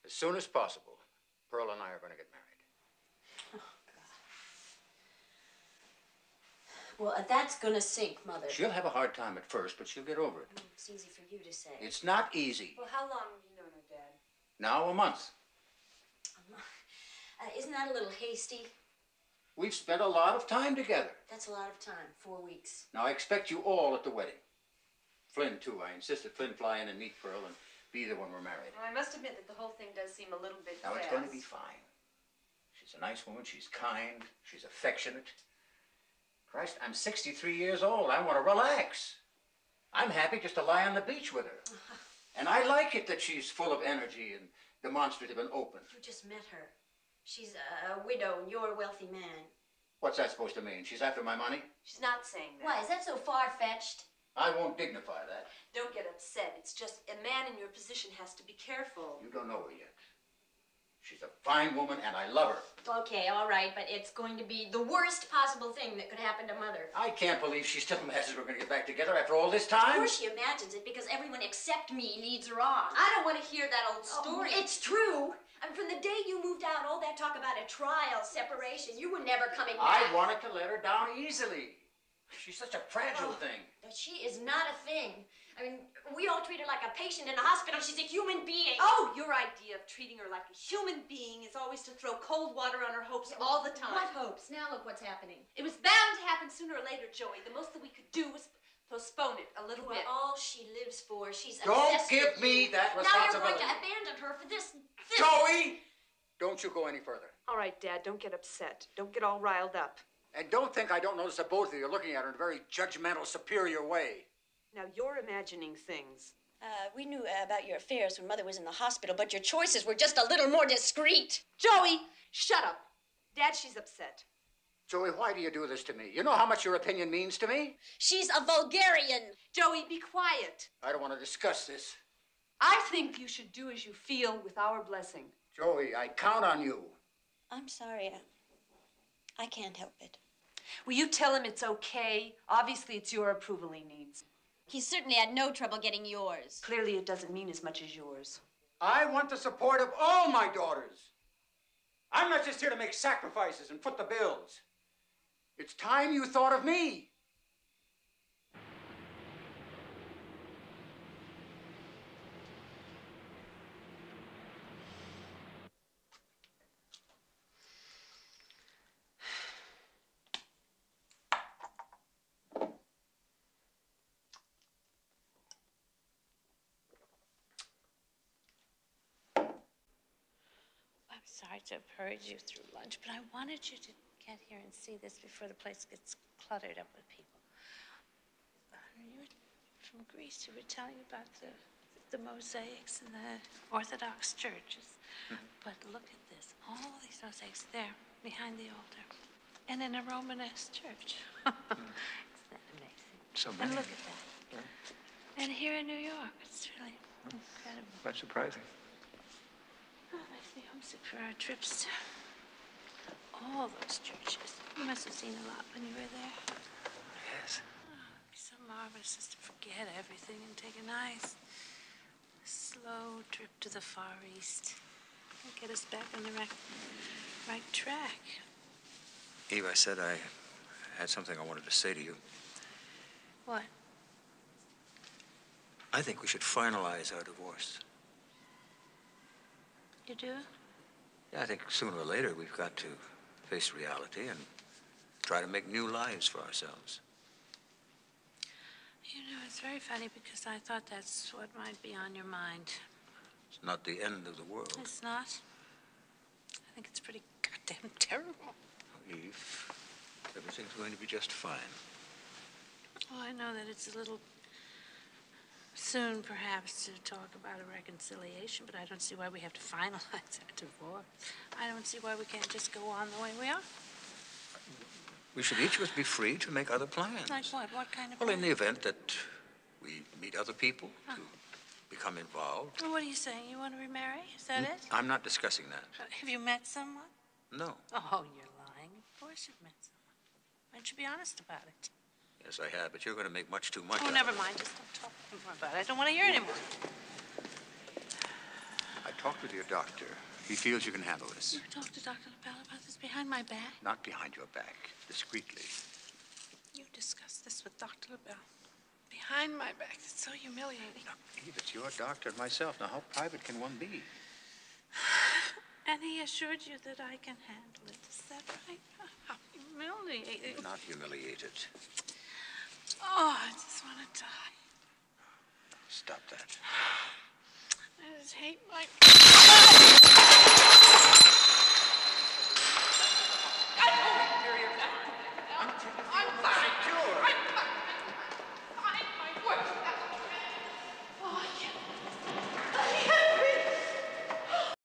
As soon as possible, Pearl and I are going to get married. Well, that's gonna sink, Mother. She'll have a hard time at first, but she'll get over it. It's easy for you to say. It's not easy. Well, how long have you known her, Dad? Now a month. Isn't that a little hasty? We've spent a lot of time together. That's a lot of time, 4 weeks. Now, I expect you all at the wedding. Flynn, too. I insist that Flynn fly in and meet Pearl and be there when we're married. Well, I must admit that the whole thing does seem a little bit Now, fast. it's going to be fine. She's a nice woman. She's kind. She's affectionate. Christ, I'm 63 years old. I want to relax. I'm happy just to lie on the beach with her. And I like it that she's full of energy and demonstrative and open. You just met her. She's a widow and you're a wealthy man. What's that supposed to mean? She's after my money? She's not saying that. Why, is that so far-fetched? I won't dignify that. Don't get upset. It's just a man in your position has to be careful. You don't know her yet. She's a fine woman, and I love her. Okay, all right, but it's going to be the worst possible thing that could happen to Mother. I can't believe she still imagines we're going to get back together after all this time. Of course she imagines it, because everyone except me leads her on. I don't want to hear that old story. Oh, it's true. I mean, from the day you moved out, all that talk about a trial, separation, you were never coming back. I wanted to let her down easily. She's such a fragile thing. She is not a thing. I mean, we all treat her like a patient in a hospital. She's a human being. Oh, your idea of treating her like a human being is always to throw cold water on her hopes all the time. What hopes? Now look what's happening. It was bound to happen sooner or later, Joey. The most that we could do was postpone it a little bit. All she lives for. She's Don't obsessed give with me you. that Now responsibility. you're going to abandon her for this. Joey! Don't you go any further. All right, Dad, don't get upset. Don't get all riled up. And don't think I don't notice that both of you are looking at her in a very judgmental, superior way. Now, you're imagining things. We knew about your affairs when Mother was in the hospital, but your choices were just a little more discreet. Joey, shut up. Dad, she's upset. Joey, why do you do this to me? You know how much your opinion means to me? She's a vulgarian. Joey, be quiet. I don't want to discuss this. I think you should do as you feel with our blessing. Joey, I count on you. I'm sorry. I can't help it. Will you tell him it's okay? Obviously, it's your approval he needs. He certainly had no trouble getting yours. Clearly, it doesn't mean as much as yours. I want the support of all my daughters. I'm not just here to make sacrifices and foot the bills. It's time you thought of me. Sorry to have hurried you through lunch, but I wanted you to get here and see this before the place gets cluttered up with people. You were from Greece. You were telling about the mosaics in the Orthodox churches. But look at this. All these mosaics there, behind the altar. And in a Romanesque church. Isn't that amazing? So many. And look at that. Yeah. And here in New York, it's really incredible. Quite surprising. Oh, makes me homesick for our trips to all those churches. You must have seen a lot when you were there. Yes. Oh, it'd be so marvelous just to forget everything and take a nice, slow trip to the Far East. And get us back on the right track. Eve, I said I had something I wanted to say to you. What? I think we should finalize our divorce. You do? Yeah, I think sooner or later we've got to face reality and try to make new lives for ourselves. You know, it's very funny because I thought that's what might be on your mind. It's not the end of the world. It's not? I think it's pretty goddamn terrible. Eve, everything's going to be just fine. Well, I know that it's a little soon, perhaps, to talk about a reconciliation, but I don't see why we have to finalize our divorce. I don't see why we can't just go on the way we are. We should each of us be free to make other plans. Like what? What kind of Well, in plan? the event that we meet other people to become involved. Well, what are you saying? You want to remarry? Is that it? I'm not discussing that. Have you met someone? No. Oh, you're lying. Of course you've met someone. Why don't you be honest about it? Yes, I have, but you're going to make much too much Oh, out never of it. mind. Just don't talk anymore about it. I don't want to hear anymore. I talked with your doctor. He feels you can handle this. You talked to Dr. LaBelle about this behind my back? Not behind your back, discreetly. You discussed this with Dr. LaBelle. Behind my back. It's so humiliating. Now, Eve, it's your doctor and myself. Now, how private can one be? And he assured you that I can handle it. Is that right? How humiliating. You're not humiliated. Oh, I just want to die. Stop that. I just hate my...